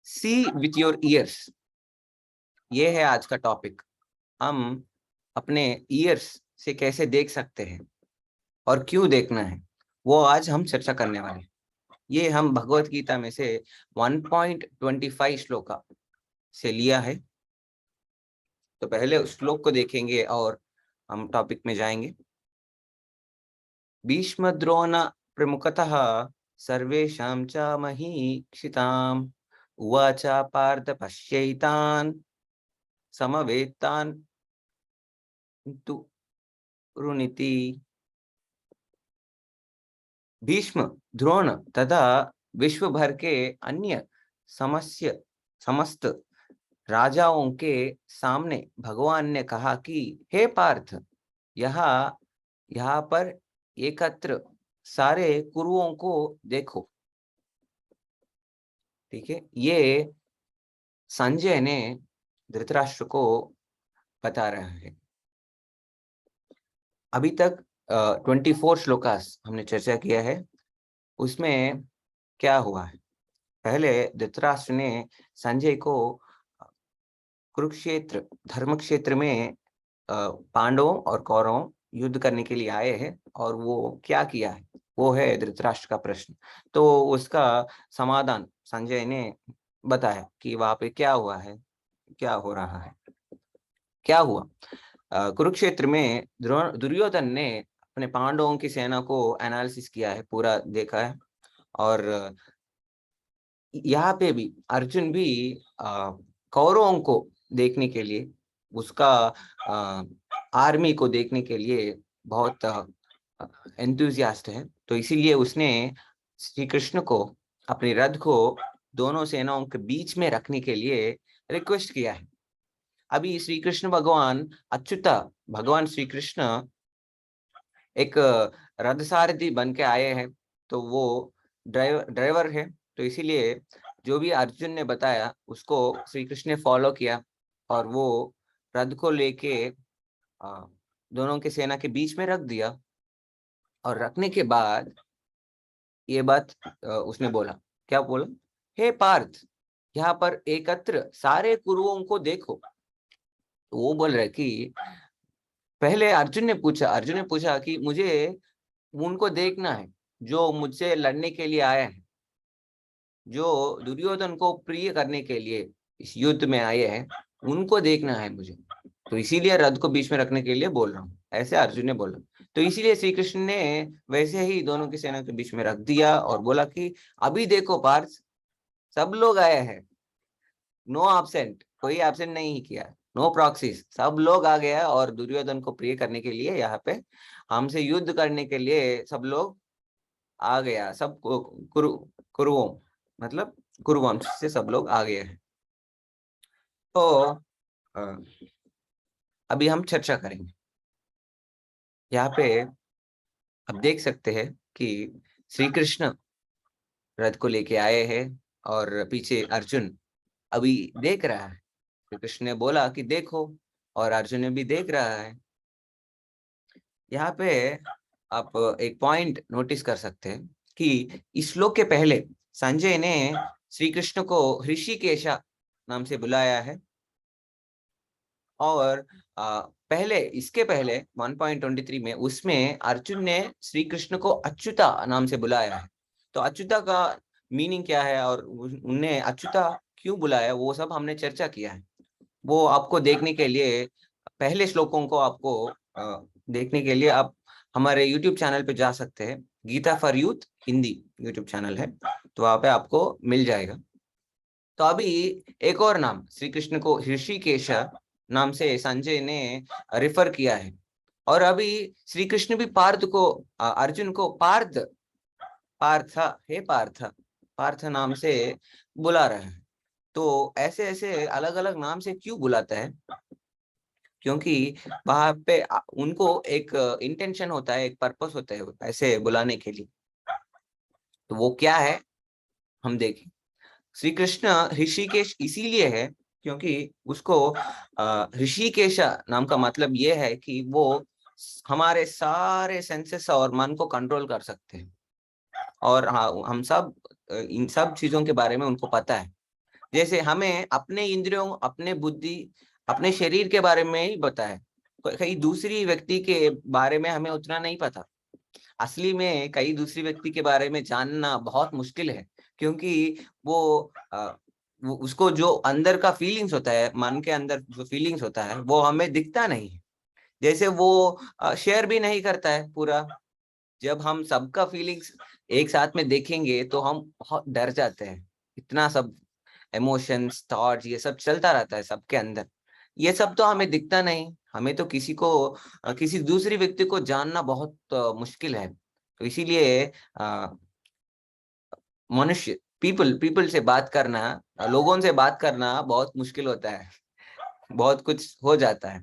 C with your ears, ये है आज का टॉपिक। हम अपने ईयर्स से कैसे देख सकते हैं और क्यों देखना है, वो आज हम चर्चा करने वाले हैं। ये हम भगवत गीता में से 1.25 श्लोका से लिया है। तो पहले उस श्लोक को देखेंगे और हम टॉपिक में जाएंगे। भीष्म द्रोण प्रमुखतः सर्वेषां च महीक्षिताम् उवाच पार्थ पश्यैतान् समवेतान् तु रुनिति। भीष्म, द्रोण तथा विश्व भर के अन्य समस्त राजाओं के सामने भगवान ने कहा कि हे पार्थ, यहाँ पर एकत्र सारे कुरुओं को देखो। ठीक है, ये संजय ने धृतराष्ट्र को बता रहा है। अभी तक 24 श्लोकास हमने चर्चा किया है। उसमें क्या हुआ है? पहले धृतराष्ट्र ने संजय को कुरुक्षेत्र धर्म क्षेत्र में पांडवों और कौरवों युद्ध करने के लिए आए हैं, और वो क्या किया है, वो है धृतराष्ट्र का प्रश्न। तो उसका समाधान संजय ने बताया कि वहां पे क्या हुआ है, क्या हो रहा है, क्या हुआ। कुरुक्षेत्र में दुर्योधन ने अपने पांडवों की सेना को एनालिसिस किया है, पूरा देखा है। और यहाँ पे भी अर्जुन भी कौरवों को देखने के लिए, उसका आर्मी को देखने के लिए बहुत एंथुसियास्ट है। तो इसीलिए उसने श्री कृष्ण को अपने रथ को दोनों सेनाओं के बीच में रखने के लिए रिक्वेस्ट किया है। अभी श्री कृष्ण भगवान अच्युता भगवान श्री कृष्ण एक रथ सारथी बन के आए हैं, तो वो ड्राइवर है। तो इसीलिए जो भी अर्जुन ने बताया उसको श्री कृष्ण ने फॉलो किया, और वो रथ को लेके दोनों के सेना के बीच में रख दिया। और रखने के बाद ये बात उसने बोला, क्या बोला? हे पार्थ, यहाँ पर एकत्र सारे कुरुओं को देखो। तो वो बोल रहे कि पहले अर्जुन ने पूछा कि मुझे उनको देखना है जो मुझसे लड़ने के लिए आए हैं, जो दुर्योधन को प्रिय करने के लिए इस युद्ध में आए हैं, उनको देखना है मुझे। तो इसीलिए रथ को बीच में रखने के लिए बोल रहा हूँ, ऐसे अर्जुन ने बोला। तो इसीलिए श्री कृष्ण ने वैसे ही दोनों की सेना के बीच में रख दिया और बोला कि अभी देखो पार्थ, सब लोग आए हैं, नो एब्सेंट, कोई एब्सेंट नहीं किया, नो प्रॉक्सीज, सब लोग आ गया और दुर्योधन को प्रिय करने के लिए, यहाँ पे हमसे युद्ध करने के लिए सब लोग आ गया। सब कुरुओं मतलब कुरुवंश से सब लोग आ गए हैं। तो अभी हम चर्चा करेंगे। यहाँ पे अब देख सकते हैं कि श्री कृष्ण रथ को लेके आए हैं और पीछे अर्जुन अभी देख रहा है। श्री कृष्ण ने बोला कि देखो, और अर्जुन ने भी देख रहा है। यहाँ पे आप एक पॉइंट नोटिस कर सकते हैं कि इस श्लोक के पहले संजय ने श्री कृष्ण को ऋषिकेशा नाम से बुलाया है, और इसके पहले 1.23 में उसमें अर्जुन ने श्री कृष्ण को अच्युता नाम से बुलाया है। तो अच्युता का मीनिंग क्या है और उनने अच्युता क्यों बुलाया, वो सब हमने चर्चा किया है। वो आपको देखने के लिए, पहले श्लोकों को आपको देखने के लिए आप हमारे YouTube चैनल पे जा सकते हैं। Gita for youth Hindi YouTube channel है, तो वहां पे आपको मिल जाएगा। तो अभी एक और नाम श्री कृष्ण को ऋषिकेश नाम से संजय ने रिफर किया है, और अभी श्री कृष्ण भी पार्थ को अर्जुन को पार्थ पार्थ हे पार्थ पार्थ नाम से बुला रहे हैं। तो ऐसे ऐसे अलग अलग नाम से क्यों बुलाता है? क्योंकि वहां पे उनको एक इंटेंशन होता है, एक पर्पस होता है ऐसे बुलाने के लिए। तो वो क्या है, हम देखें। श्री कृष्ण ऋषिकेश इसीलिए है क्योंकि उसको ऋषिकेश नाम का मतलब ये है कि वो हमारे सारे सेंसेस और मन को कंट्रोल कर सकते हैं। और हाँ, हम सब इन सब चीजों के बारे में उनको पता है। जैसे हमें अपने इंद्रियों, अपने बुद्धि, अपने शरीर के बारे में ही पता है, कई दूसरी व्यक्ति के बारे में हमें उतना नहीं पता। असली में कई दूसरी व्यक्ति के बारे में जानना बहुत मुश्किल है, क्योंकि वो उसको जो अंदर का फीलिंग्स होता है, मन के अंदर जो फीलिंग्स होता है, वो हमें दिखता नहीं है। जैसे वो शेयर भी नहीं करता है पूरा। जब हम सबका फीलिंग्स एक साथ में देखेंगे तो हम बहुत डर जाते हैं। इतना सब इमोशंस, थॉट्स, ये सब चलता रहता है सबके अंदर। ये सब तो हमें दिखता नहीं। हमें तो किसी को किसी दूसरी व्यक्ति को जानना बहुत मुश्किल है। तो इसीलिए मनुष्य, पीपल से बात करना, लोगों से बात करना बहुत मुश्किल होता है। बहुत कुछ हो जाता है।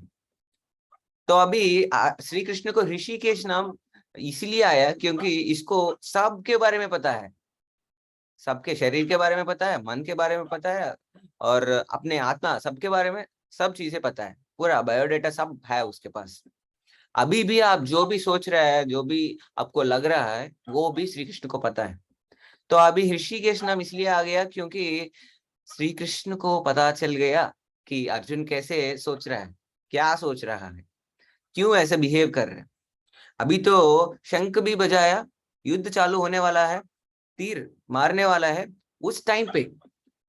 तो अभी श्री कृष्ण को ऋषिकेश नाम इसलिए आया क्योंकि इसको सबके बारे में पता है। सबके शरीर के बारे में पता है, मन के बारे में पता है, और अपने आत्मा सबके बारे में सब चीजें पता है। पूरा बायोडेटा सब है उसके पास। अभी भी आप जो भी सोच रहे हैं, जो भी आपको लग रहा है, वो भी श्री कृष्ण को पता है। तो अभी ऋषिकेश नाम इसलिए आ गया क्योंकि श्री कृष्ण को पता चल गया कि अर्जुन कैसे सोच रहा है, क्या सोच रहा है, क्यों ऐसे बिहेव कर रहे हैं। अभी तो शंख भी बजाया, युद्ध चालू होने वाला है, तीर मारने वाला है। उस टाइम पे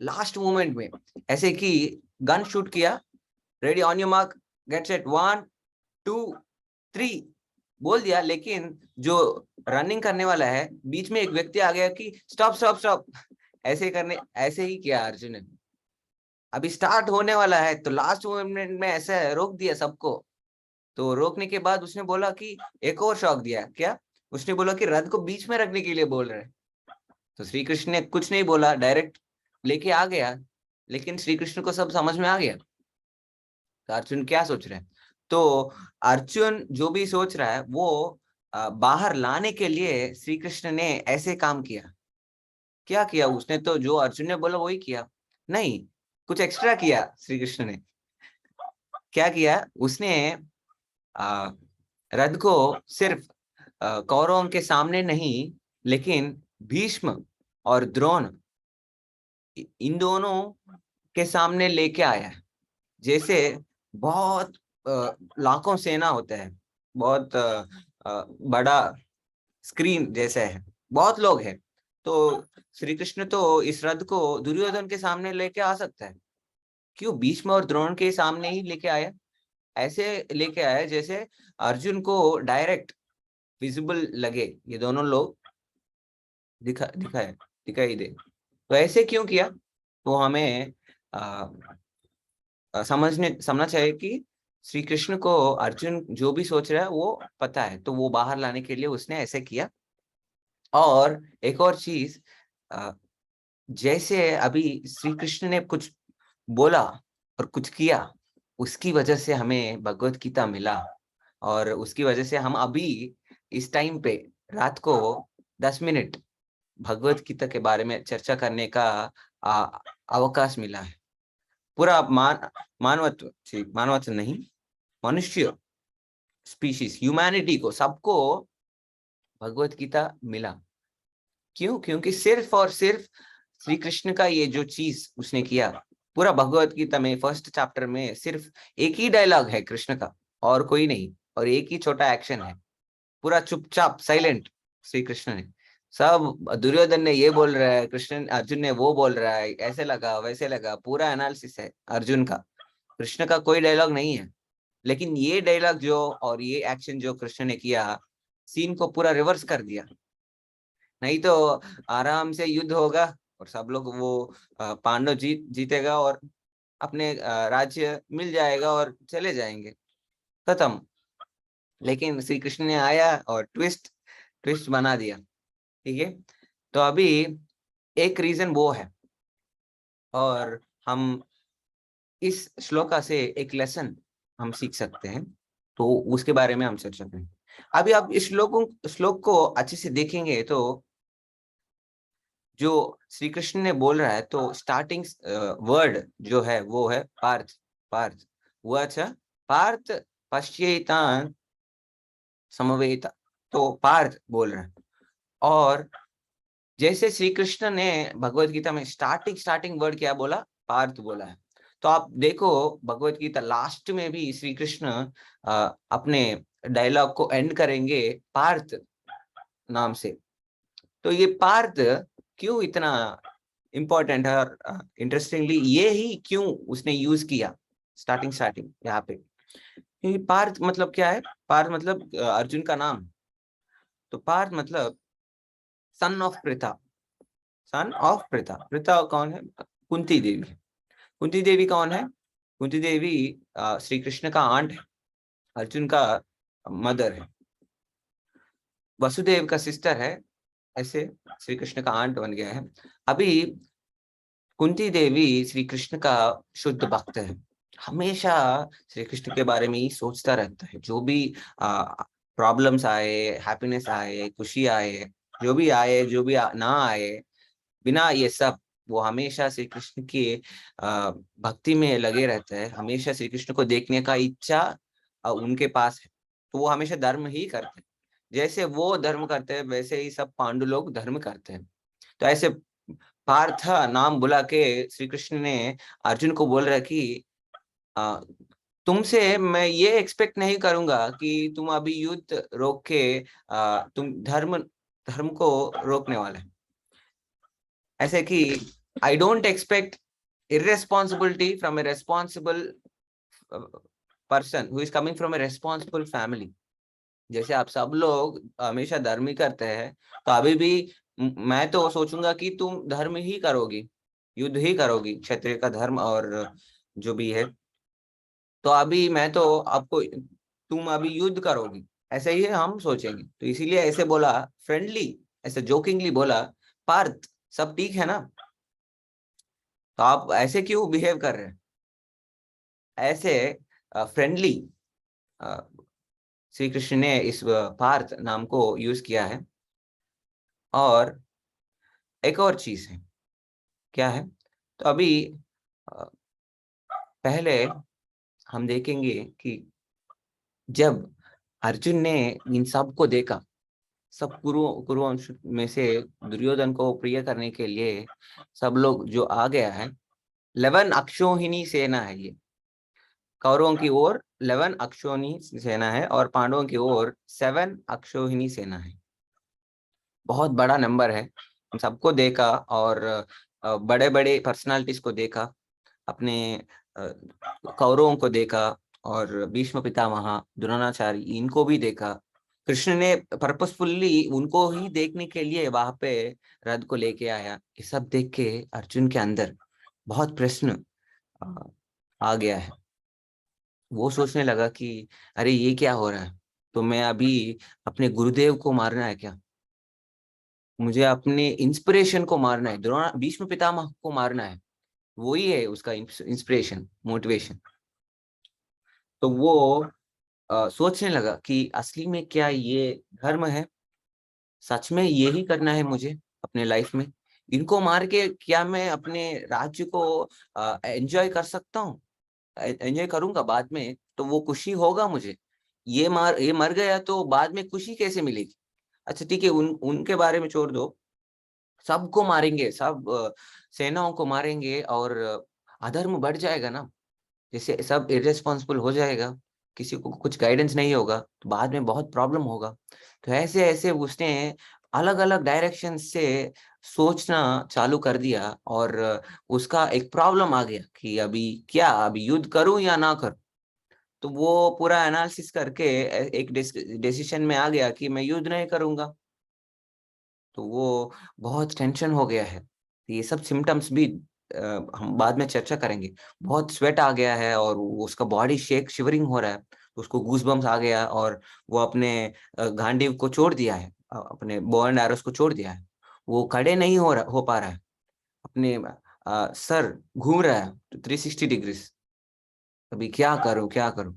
लास्ट मोमेंट में ऐसे कि गन शूट किया, ready on your mark get set, 1 2 3 बोल दिया। लेकिन जो रनिंग करने वाला है, बीच में एक व्यक्ति आ गया कि स्टॉप स्टॉप स्टॉप, ऐसे ही किया अर्जुन ने। अभी स्टार्ट होने वाला है तो लास्ट मोमेंट में ऐसे रोक दिया सबको। तो रोकने के बाद उसने बोला कि एक और शॉक दिया। क्या? उसने बोला कि रथ को बीच में रखने के लिए बोल रहे। तो श्री कृष्ण ने कुछ नहीं बोला, डायरेक्ट लेके आ गया। लेकिन श्री कृष्ण को सब समझ में आ गया तो अर्जुन क्या सोच रहे हैं। तो अर्जुन जो भी सोच रहा है वो बाहर लाने के लिए श्री कृष्ण ने ऐसे काम किया। क्या किया उसने? तो जो अर्जुन ने बोला वही किया। नहीं, कुछ एक्स्ट्रा किया श्री कृष्ण ने। क्या किया उसने? आ, रथ को सिर्फ कौरवों के सामने नहीं, लेकिन भीष्म और द्रोण, इन दोनों के सामने लेके आया है। जैसे बहुत लाखों सेना होते हैं, बहुत बड़ा स्क्रीन जैसे है, बहुत लोग हैं। तो श्री कृष्ण तो इस रथ को दुर्योधन के सामने लेके आ सकता है। क्यों भीष्म और द्रोण के सामने ही लेके आया? ऐसे लेके आया जैसे अर्जुन को डायरेक्ट विजिबल लगे, ये दोनों लोग दिखाई दे। तो ऐसे क्यों किया? तो हमें समझना चाहिए कि श्री कृष्ण को अर्जुन जो भी सोच रहा है वो पता है, तो वो बाहर लाने के लिए उसने ऐसे किया। और एक और चीज, जैसे अभी श्री कृष्ण ने कुछ बोला और कुछ किया, उसकी वजह से हमें भगवत गीता मिला। और उसकी वजह से हम अभी इस टाइम पे रात को 10 मिनट भगवत गीता के बारे में चर्चा करने का अवकाश मिला है। पूरा मानवत्व नहीं, मनुष्य स्पीशीज, ह्यूमैनिटी को, सबको भगवत गीता मिला। क्यों? क्योंकि सिर्फ और सिर्फ श्री कृष्ण का ये जो चीज उसने किया। पूरा भगवत गीता में फर्स्ट चैप्टर में सिर्फ एक ही डायलॉग है कृष्ण का, और कोई नहीं, और एक ही छोटा एक्शन है। पूरा चुपचाप साइलेंट श्री कृष्ण ने। सब दुर्योधन ने ये बोल रहा है, कृष्ण अर्जुन ने वो बोल रहा है, ऐसे लगा वैसे लगा, पूरा एनालिसिस है अर्जुन का। कृष्ण का कोई डायलॉग नहीं है। लेकिन ये डायलॉग जो और ये एक्शन जो कृष्ण ने किया, सीन को पूरा रिवर्स कर दिया। नहीं तो आराम से युद्ध होगा और सब लोग वो पांडव जीतेगा और अपने राज्य मिल जाएगा और चले जाएंगे, खत्म। लेकिन श्री कृष्ण ने आया और ट्विस्ट ट्विस्ट बना दिया। ठीक है। तो अभी एक रीजन वो है, और हम इस श्लोका से एक लेसन हम सीख सकते हैं, तो उसके बारे में हम चर्चा करें। अभी आप इस श्लोक को अच्छे से देखेंगे तो जो श्री कृष्ण ने बोल रहा है, तो स्टार्टिंग वर्ड जो है वो है पार्थ। पार्थ वो अच्छा, पार्थ पश्येतान समवेत, तो पार्थ बोल रहा है। और जैसे श्री कृष्ण ने भगवत गीता में स्टार्टिंग वर्ड क्या बोला, पार्थ बोला है। तो आप देखो भगवत गीता लास्ट में भी श्री कृष्ण अपने डायलॉग को एंड करेंगे पार्थ नाम से। तो ये पार्थ क्यों इतना इम्पोर्टेंट है, और इंटरेस्टिंगली ये ही क्यों उसने यूज किया स्टार्टिंग यहाँ पे। पार्थ मतलब क्या है, पार्थ मतलब अर्जुन का नाम। तो पार्थ मतलब son of Pritha, son of Pritha. Pritha कौन है, कुंती देवी। कुंती देवी कौन है, कुंती देवी श्री कृष्ण का आंट है, अर्जुन का मदर है, वसुदेव का सिस्टर है, ऐसे श्री कृष्ण का आंट बन गया है। अभी कुंती देवी श्री कृष्ण का शुद्ध भक्त है, हमेशा श्री कृष्ण के बारे में ही सोचता रहता है। जो भी प्रॉब्लम्स आए, हैप्पीनेस आए, खुशी आए, जो भी ना आए, बिना ये सब वो हमेशा श्री कृष्ण की भक्ति में लगे रहते हैं। हमेशा श्री कृष्ण को देखने का इच्छा उनके पास है, तो वो हमेशा धर्म ही करते हैं। जैसे वो धर्म करते हैं वैसे ही सब पांडु लोग धर्म करते हैं। तो ऐसे पार्थ नाम बुला के श्री कृष्ण ने अर्जुन को बोल रहा है कि तुमसे मैं ये एक्सपेक्ट नहीं करूंगा कि तुम अभी युद्ध रोक के तुम धर्म को रोकने वाले हैं। ऐसे कि I don't expect irresponsibility from a responsible person who is coming from a responsible family। जैसे आप सब लोग हमेशा धर्म ही करते हैं, तो अभी भी मैं तो सोचूंगा कि तुम धर्म ही करोगी, युद्ध ही करोगी, क्षत्रिय का धर्म और जो भी है। तो अभी मैं तो आपको, तुम अभी युद्ध करोगी, ऐसे ही हम सोचेंगे। तो इसीलिए ऐसे बोला, फ्रेंडली, ऐसे जोकिंगली बोला, पार्थ सब ठीक है ना, तो आप ऐसे क्यों बिहेव कर रहे हैं। ऐसे फ्रेंडली श्री कृष्ण ने इस पार्थ नाम को यूज किया है। और एक और चीज है, क्या है, तो अभी पहले हम देखेंगे कि जब अर्जुन ने इन सब को देखा, सब कुरुवंश में से दुर्योधन को प्रिय करने के लिए सब लोग जो आ गया है, 11 अक्षौहिणी सेना है ये। कौरवों की ओर 11 अक्षौहिणी सेना है और पांडवों की ओर 7 अक्षौहिणी सेना है। बहुत बड़ा नंबर है। हम सबको देखा और बड़े बड़े पर्सनालिटीज को देखा, अपने कौरवों को देखा और भीष्म पितामह, द्रोणाचार्य, इनको भी देखा। कृष्ण ने पर्पसफुल्ली उनको ही देखने के लिए वहां पे रथ को लेके आया। ये सब देख के अर्जुन के अंदर बहुत प्रश्न आ गया है। वो सोचने लगा कि अरे ये क्या हो रहा है, तो मैं अभी अपने गुरुदेव को मारना है क्या, मुझे अपने इंस्पिरेशन को मारना है, द्रोण भीष्म पितामह को मारना है, वही है उसका इंस्पिरेशन, मोटिवेशन। तो वो सोचने लगा कि असली में क्या ये धर्म है, सच में यही करना है मुझे अपने लाइफ में, इनको मार के क्या मैं अपने राज्य को एंजॉय कर सकता हूँ, एंजॉय करूंगा बाद में तो वो खुशी होगा मुझे, ये मर गया तो बाद में खुशी कैसे मिलेगी। अच्छा ठीक है, उनके बारे में छोड़ दो, सबको मारेंगे, सब सेनाओं को मारेंगे और अधर्म बढ़ जाएगा ना, जैसे सब इररेस्पॉन्सिबल हो जाएगा, किसी को कुछ गाइडेंस नहीं होगा तो बाद में बहुत प्रॉब्लम होगा। तो ऐसे ऐसे उसने अलग अलग डायरेक्शन से सोचना चालू कर दिया और उसका एक प्रॉब्लम आ गया कि अभी युद्ध करूं या ना करूं। तो वो पूरा एनालिसिस करके एक डिसीजन में आ गया कि मैं युद्ध नहीं करूंगा। तो वो बहुत टेंशन हो गया है। ये सब सिम्टम्स भी हम बाद में चर्चा करेंगे। बहुत स्वेट आ गया है और उसका बॉडी शिवरिंग हो रहा है, उसको गूज़बम्स आ गया और वो अपने गांडीव को छोड़ दिया है, अपने बो एंड एरोस को छोड़ दिया है। वो खड़े नहीं हो पा रहा है, अपने सर घूम रहा है 360 डिग्रीज। अभी क्या करूं क्या करूं।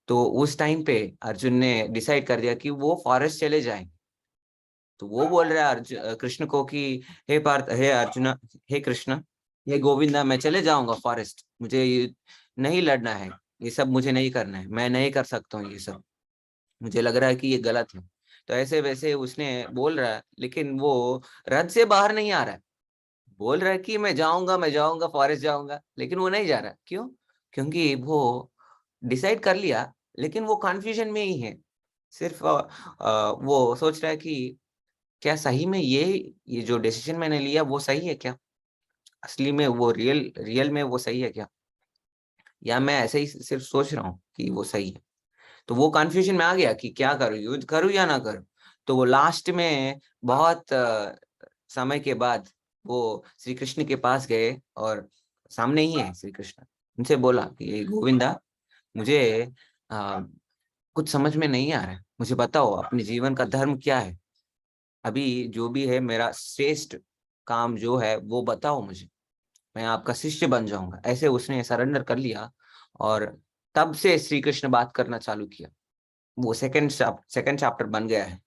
तो उस टाइम पे अर्जुन ने डिसाइड कर दिया कि वो फॉरेस्ट चले जाएं। तो वो बोल रहा है अर्जुन कृष्ण को कि हे पार्थ, हे अर्जुन, हे कृष्ण, हे गोविंदा, मैं चले जाऊंगा फॉरेस्ट, मुझे ये नहीं लड़ना है, ये सब मुझे नहीं करना है, मैं नहीं कर सकता हूँ ये सब, मुझे लग रहा है कि ये गलत है। तो ऐसे वैसे उसने बोल रहा है, लेकिन वो रथ से बाहर नहीं आ रहा है। बोल रहा है कि मैं जाऊंगा फॉरेस्ट जाऊंगा, लेकिन वो नहीं जा रहा। क्यों? क्योंकि वो डिसाइड कर लिया, लेकिन वो कंफ्यूजन में ही है। सिर्फ वो सोच रहा है कि क्या सही में ये जो डिसीजन मैंने लिया वो सही है क्या? असली में वो रियल रियल में वो सही है क्या, या मैं ऐसे ही सिर्फ सोच रहा हूँ कि वो सही है? तो वो कंफ्यूजन में आ गया कि क्या करूँ, युद्ध करूँ या ना करूँ। तो वो लास्ट में बहुत समय के बाद वो श्री कृष्ण के पास गए, और सामने ही है श्री कृष्ण। उनसे बोला कि गोविंदा, मुझे कुछ समझ में नहीं आ रहा है, मुझे बताओ अपने जीवन का धर्म क्या है। अभी जो भी है मेरा श्रेष्ठ काम जो है वो बताओ मुझे, मैं आपका शिष्य बन जाऊंगा। ऐसे उसने सरेंडर कर लिया, और तब से श्री कृष्ण बात करना चालू किया। वो सेकंड चैप्टर बन गया है।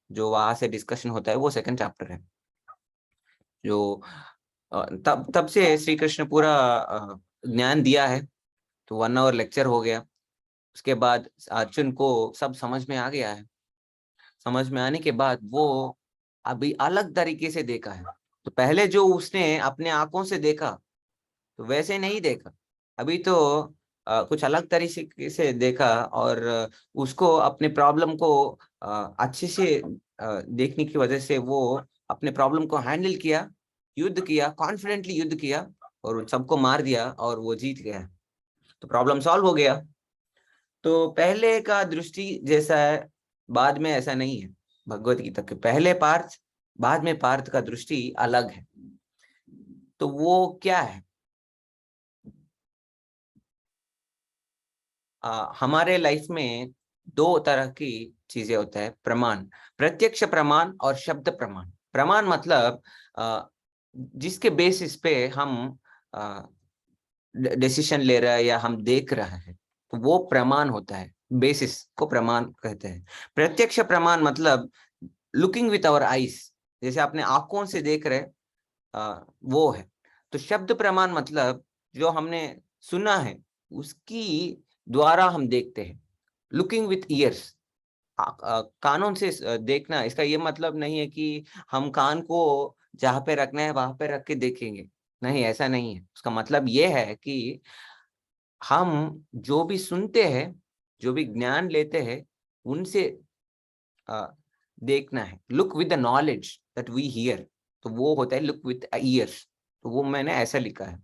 जो वहां से डिस्कशन होता है वो सेकंड चैप्टर है। जो तब तब से श्री कृष्ण पूरा ज्ञान दिया है। तो 1 आवर लेक्चर हो गया। उसके बाद अर्जुन को सब समझ में आ गया है। समझ में आने के बाद वो अभी अलग तरीके से देखा है। तो पहले जो उसने अपने आंखों से देखा, तो वैसे नहीं देखा। अभी तो कुछ अलग तरीके से देखा, और उसको अपने प्रॉब्लम को अच्छे से देखने की वजह से वो अपने प्रॉब्लम को हैंडल किया, युद्ध किया, कॉन्फिडेंटली युद्ध किया, और उन सबको मार दिया, और वो जीत गया। तो प्रॉब्लम सॉल्व हो गया। तो पहले का दृष्टि जैसा है, बाद में ऐसा नहीं है। भगवत गीता के पहले पार्थ, बाद में पार्थ का दृष्टि अलग है। तो वो क्या है? हमारे लाइफ में 2 तरह की चीजें होता है, प्रमाण। प्रत्यक्ष प्रमाण और शब्द प्रमाण। प्रमाण मतलब जिसके बेसिस पे हम डिसीजन ले रहे हैं या हम देख रहे हैं, तो वो प्रमाण होता है। बेसिस को प्रमाण कहते हैं। प्रत्यक्ष प्रमाण मतलब लुकिंग विथ आवर आईज, जैसे अपने आंखों से देख रहे, वो है। तो शब्द प्रमाण मतलब जो हमने सुना है उसकी द्वारा हम देखते हैं। लुकिंग विथ ईयर्स, कानों से देखना। इसका ये मतलब नहीं है कि हम कान को जहाँ पे रखना है वहां पे रख के देखेंगे। नहीं, ऐसा नहीं है। उसका मतलब ये है कि हम जो भी सुनते हैं, जो भी ज्ञान लेते हैं, उनसे देखना है। Look with the knowledge that we hear, तो वो होता है लुक विद ईयर्स। तो वो मैंने ऐसा लिखा है।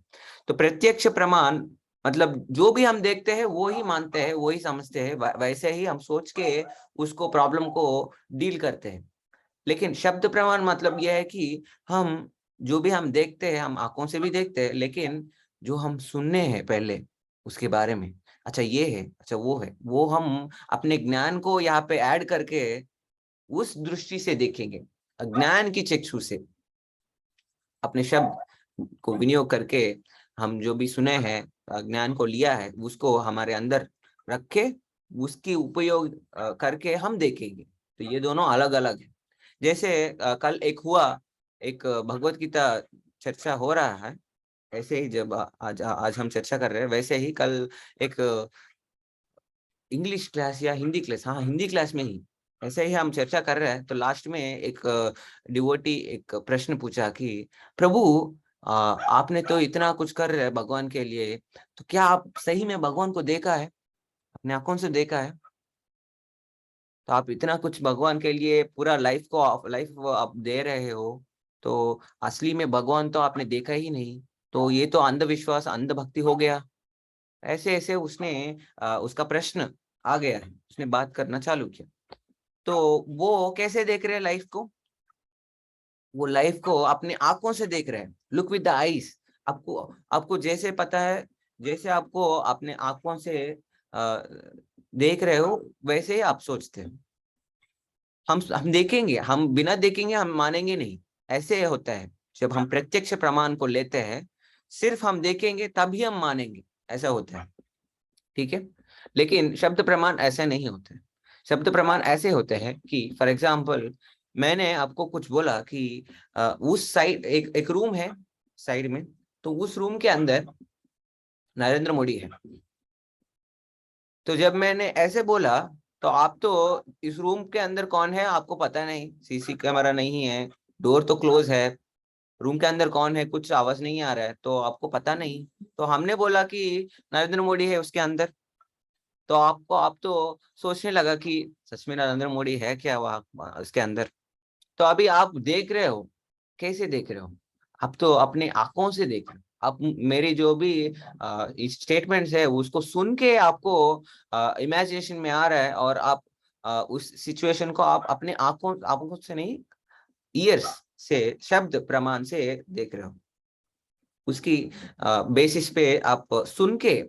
तो प्रत्यक्ष प्रमाण मतलब जो भी हम देखते हैं वो ही मानते हैं, वो ही समझते हैं, वैसे ही हम सोच के उसको प्रॉब्लम को डील करते हैं। लेकिन शब्द प्रमाण मतलब यह है कि हम जो भी हम देखते हैं, हम आंखों से भी देखते हैं, लेकिन जो हम सुनने हैं पहले उसके बारे में, अच्छा ये है, अच्छा वो है, वो हम अपने ज्ञान को यहाँ पे ऐड करके उस दृष्टि से देखेंगे। ज्ञान की चक्षु से अपने शब्द को विनियोग करके हम जो भी सुने हैं, ज्ञान को लिया है, उसको हमारे अंदर रखे, उसकी उपयोग करके हम देखेंगे। तो ये दोनों अलग अलग है। जैसे कल एक हुआ, एक भगवत गीता चर्चा हो रहा है। ऐसे ही जब आज आज हम चर्चा कर रहे हैं, वैसे ही कल एक इंग्लिश क्लास या हिंदी क्लास, हाँ हिंदी क्लास में ही ऐसे ही हम चर्चा कर रहे हैं। तो लास्ट में एक डिवोटी एक प्रश्न पूछा कि प्रभु, आपने तो इतना कुछ कर रहे हैं भगवान के लिए, तो क्या आप सही में भगवान को देखा है, अपने आंखों से देखा है? तो आप इतना कुछ भगवान के लिए पूरा लाइफ आप दे रहे हो, तो असली में भगवान तो आपने देखा ही नहीं, तो ये तो अंधविश्वास, अंधभक्ति हो गया। ऐसे ऐसे उसने उसका प्रश्न आ गया है, उसने बात करना चालू किया। तो वो कैसे देख रहे हैं लाइफ को? वो लाइफ को अपने आंखों से देख रहे हैं, लुक विद द आईज। आपको आपको जैसे पता है, जैसे आपको अपने आंखों से देख रहे हो, वैसे ही आप सोचते हो। हम देखेंगे, हम बिना देखेंगे हम मानेंगे नहीं। ऐसे होता है जब हम प्रत्यक्ष प्रमाण को लेते हैं, सिर्फ हम देखेंगे तभी हम मानेंगे, ऐसा होता है। ठीक है। लेकिन शब्द प्रमाण ऐसे नहीं होते। शब्द प्रमाण ऐसे होते हैं कि फॉर एग्जाम्पल मैंने आपको कुछ बोला कि उस साइड एक एक रूम है साइड में, तो उस रूम के अंदर नरेंद्र मोदी है। तो जब मैंने ऐसे बोला, तो तो आप तो इस रूम के अंदर कौन है आपको पता नहीं, सीसी कैमरा नहीं है, डोर तो क्लोज है, रूम के अंदर कौन है कुछ आवाज नहीं आ रहा है, तो आपको पता नहीं। तो हमने बोला कि नरेंद्र मोदी है उसके अंदर। तो आप तो सोचने लगा कि सच में नरेंद्र मोदी है क्या वहाँ उसके अंदर। तो अभी आप देख रहे हो, कैसे देख रहे हो, आप तो अपने आंखों से देख रहे हो। आप मेरी जो भी स्टेटमेंट्स है उसको सुन के आपको इमेजिनेशन में आ रहा है, और आप उस सिचुएशन को आप अपने आंखों आंखों से नहीं, ईयर्स से, शब्द प्रमाण से देख रहे हो। उसकी बेसिस पे आप सुन के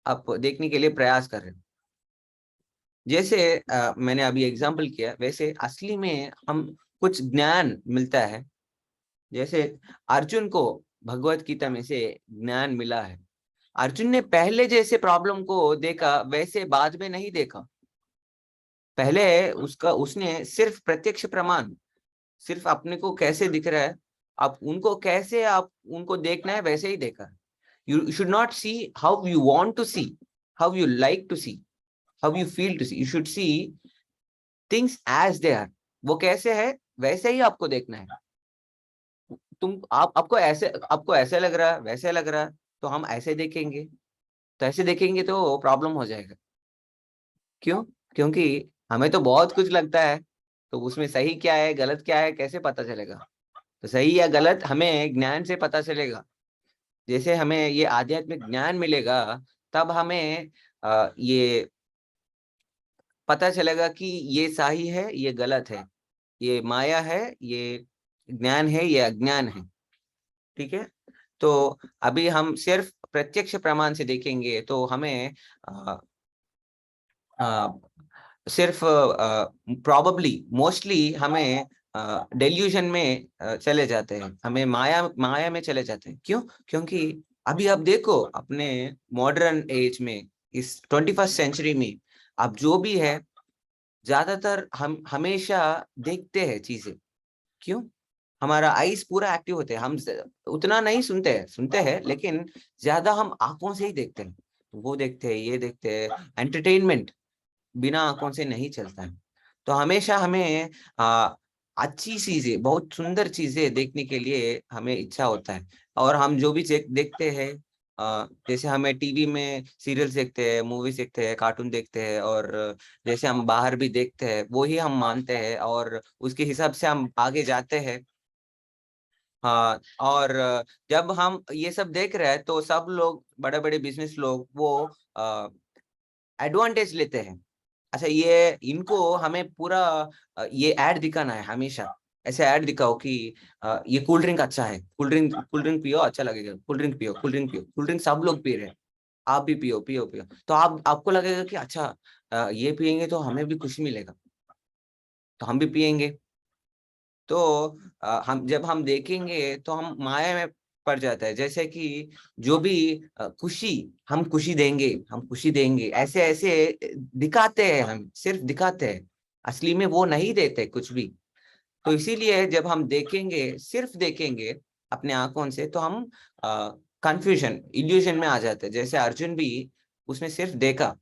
आप देखने के लिए प्रयास कर रहे हो। जैसे मैंने अभी एग्जांपल किया, वैसे असली में हम कुछ ज्ञान मिलता है। जैसे अर्जुन को भगवत गीता में से ज्ञान मिला है। अर्जुन ने पहले जैसे प्रॉब्लम को देखा वैसे बाद में नहीं देखा। पहले उसने सिर्फ प्रत्यक्ष प्रमाण, सिर्फ अपने को कैसे दिख रहा है, आप उनको देखना है वैसे ही देखा। You should not see how you want to see, how you like to see, how you feel to see. You should see things as they are. वो कैसे है वैसे ही आपको देखना है। आपको ऐसे लग रहा है, वैसे लग रहा है, तो हम ऐसे देखेंगे। तो ऐसे देखेंगे तो प्रॉब्लम हो जाएगा। क्यों? क्योंकि हमें तो बहुत कुछ लगता है, तो उसमें सही क्या है गलत क्या है कैसे पता चलेगा? तो सही या गलत हमें ज्ञान से पता चलेगा। जैसे हमें ये आध्यात्मिक ज्ञान मिलेगा, तब हमें ये पता चलेगा कि ये सही है ये गलत है, ये माया है ये ज्ञान है ये अज्ञान है। ठीक है। तो अभी हम सिर्फ प्रत्यक्ष प्रमाण से देखेंगे तो हमें अ, अ, सिर्फ प्रॉबली मोस्टली हमें डेल्यूजन में चले जाते हैं, हमें माया माया में चले जाते हैं। क्यों? क्योंकि अभी आप देखो अपने मॉडर्न एज में, इस 21st सेंचुरी में, आप जो भी है ज्यादातर हम हमेशा देखते हैं चीजें। क्यों? हमारा आईज पूरा एक्टिव होते हैं, हम उतना नहीं सुनते हैं लेकिन ज्यादा हम आंखों से ही देखते हैं। वो देखते हैं ये देखते हैं, एंटरटेनमेंट बिना आंखों से नहीं चलता है। तो हमेशा हमें अच्छी चीजें, बहुत सुंदर चीजें देखने के लिए हमें इच्छा होता है। और हम जो भी देखते हैं, जैसे हमें टीवी में सीरियल्स देखते हैं, मूवीज देखते हैं, कार्टून देखते हैं, और जैसे हम बाहर भी देखते हैं वो ही हम मानते हैं और उसके हिसाब से हम आगे जाते हैं। हाँ, और जब हम ये सब देख रहे हैं तो सब लोग, बड़े बड़े बिजनेस लोग, वो एडवांटेज लेते हैं। अच्छा, ये इनको हमें पूरा ये ऐड दिखाना है हमेशा। ऐसे ऐड दिखाओ कि ये कूल ड्रिंक अच्छा है, कूल ड्रिंक पियो अच्छा लगेगा, कूल ड्रिंक पियो, कूल ड्रिंक पियो, कूल ड्रिंक सब लोग पी रहे हैं, आप भी पियो पियो पियो। तो आपको लगेगा कि अच्छा, ये पियेंगे तो हमें भी खुशी मिलेगा, तो हम भी पियेंगे। तो हम जब हम देखेंगे तो हम माया में पड़ जाता है। जैसे कि जो भी खुशी, हम खुशी देंगे, हम खुशी देंगे, ऐसे ऐसे दिखाते हैं, हम सिर्फ दिखाते हैं, असली में वो नहीं देते कुछ भी। तो इसीलिए जब हम देखेंगे, सिर्फ देखेंगे अपने आंखों से, तो हम कंफ्यूजन, इल्यूजन में आ जाते हैं। जैसे अर्जुन भी, उसने सिर्फ देखा,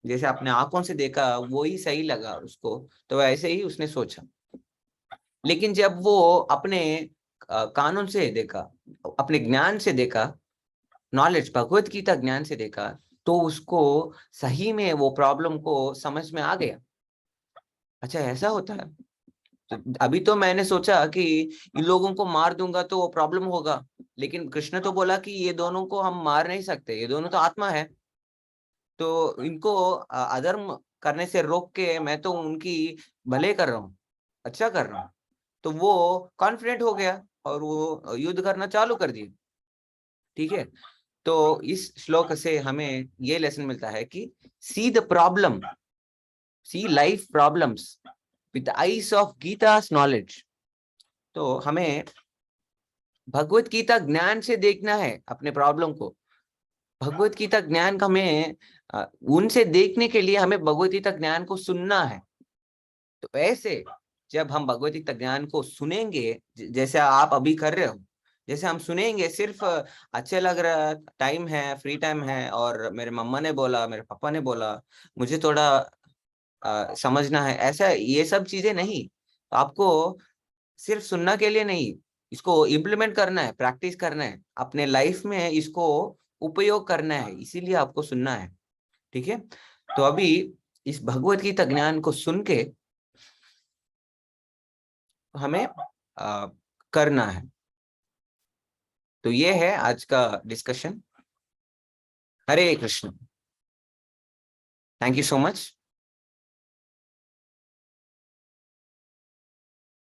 जैसे अपने आंखों से देखा वो ही सही लगा उसको, तो ऐसे ही उसने सोचा। लेकिन जब वो अपने कानून से देखा, अपने ज्ञान से देखा, नॉलेज, भगवत गीता ज्ञान से देखा, तो उसको सही में वो प्रॉब्लम को समझ में आ गया। अच्छा, ऐसा होता है। तो अभी तो मैंने सोचा कि इन लोगों को मार दूंगा तो वो प्रॉब्लम होगा, लेकिन कृष्ण तो बोला कि ये दोनों को हम मार नहीं सकते, ये दोनों तो आत्मा है। तो इनको अधर्म करने से रोक के मैं तो उनकी भले कर रहा हूँ, अच्छा कर रहा हूँ। तो वो कॉन्फिडेंट हो गया और वो युद्ध करना चालू कर दिया। ठीक है। तो इस श्लोक से हमें ये लेसन मिलता है कि see the problem, see life problems with the eyes of Gita's knowledge. तो हमें भगवत गीता ज्ञान से देखना है अपने प्रॉब्लम को। भगवत गीता ज्ञान का हमें उनसे देखने के लिए हमें भगवत गीता ज्ञान को सुनना है। तो ऐसे जब हम भगवत गीता ज्ञान को सुनेंगे, जैसे आप अभी कर रहे हो, जैसे हम सुनेंगे, सिर्फ अच्छे लग रहा, टाइम है, फ्री टाइम है, और मेरे मम्मा ने बोला, मेरे पापा ने बोला, मुझे थोड़ा समझना है, ऐसा ये सब चीजें नहीं। आपको सिर्फ सुनना के लिए नहीं, इसको इम्प्लीमेंट करना है, प्रैक्टिस करना है, अपने लाइफ में इसको उपयोग करना है, इसीलिए आपको सुनना है। ठीक है, तो अभी इस भगवत गीता ज्ञान को सुन के हमें करना है। तो ये है आज का discussion. Hare Krishna. Thank you so much.